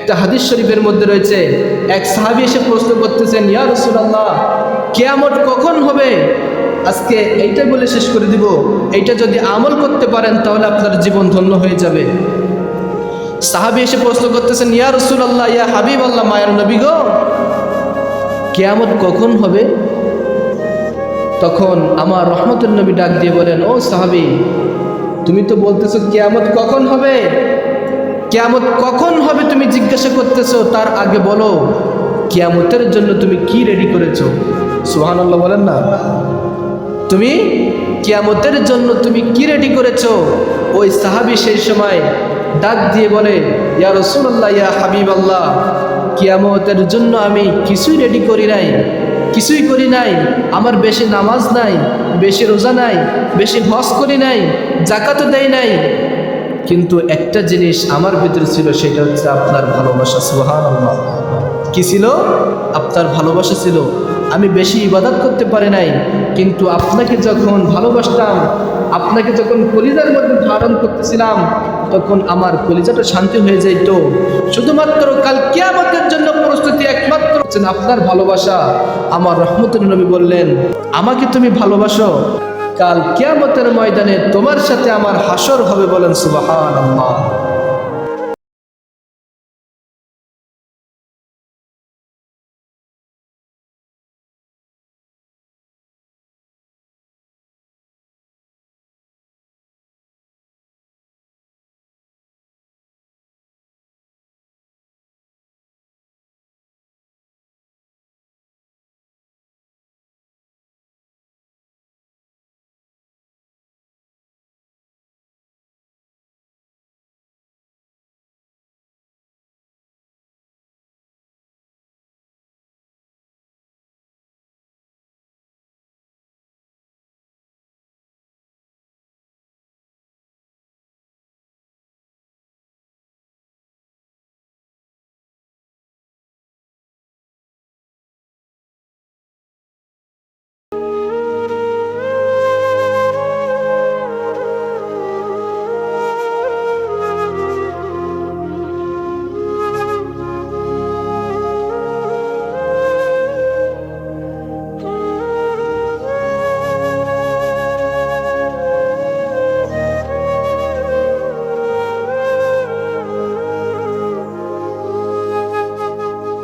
একটা হাদিস শরীফের মধ্যে রয়েছে, এক সাহাবী এসে প্রশ্ন করতেছেন, ইয়া রাসূলুল্লাহ, কিয়ামত কখন হবে? আজকে এইটা বলে শেষ করে দিব, এইটা যদি আমল করতে পারেন তাহলে আপনার জীবন ধন্য হয়ে যাবে। সাহাবী এসে প্রশ্ন করতেছেন, ইয়া রাসূলুল্লাহ, ইয়া হাবিবাল্লাহ, মায়ের নবী গো, কিয়ামত কখন হবে? তখন আমার রহমতের নবী ডাক দিয়ে বলেন, ও সাহাবী, তুমি তো বলতেছো কিয়ামত কখন হবে, কিয়ামত কখন হবে তুমি জিজ্ঞাসা করতেছো, তার আগে বলো কিয়ামতের জন্য তুমি কি রেডি করেছো? সুবহানাল্লাহ বলেন না। তুমি কিয়ামতের জন্য তুমি কি রেডি করেছো? ওই সাহাবী সেই সময় ডাক দিয়ে বলে, ইয়া রাসূলুল্লাহ, ইয়া হাবিবাল্লাহ, কিয়ামতের জন্য আমি কিছুই রেডি করি নাই, কিছুই করি নাই। আমার বেশি নামাজ নাই, বেশি রোজা নাই, বেশি হজ করি নাই, যাকাতও দেই নাই, কিন্তু একটা জিনিস আমার ভিতরে ছিল, সেটা হচ্ছে আপনার ভালোবাসা। সুবহানাল্লাহ। কি ছিল? আপনার ভালোবাসা ছিল। আমি বেশি ইবাদত করতে পারি নাই, কিন্তু আপনাকে যখন ভালোবাসতাম, আপনাকে যখন কলিজার মধ্যে ধারণ করতেছিলাম, তখন আমার কলিজাটা শান্তি হয়ে যাইতো। শুধুমাত্র কাল কিয়ামতের জন্য প্রস্তুতি একমাত্র হচ্ছেন আপনার ভালোবাসা। আমার রহমতের নবী বললেন, আমাকে তুমি ভালোবাসো, কাল কিয়ামতের ময়দানে তোমার সাথে আমার হাসর হবে। বলেন সুবহানাল্লাহ।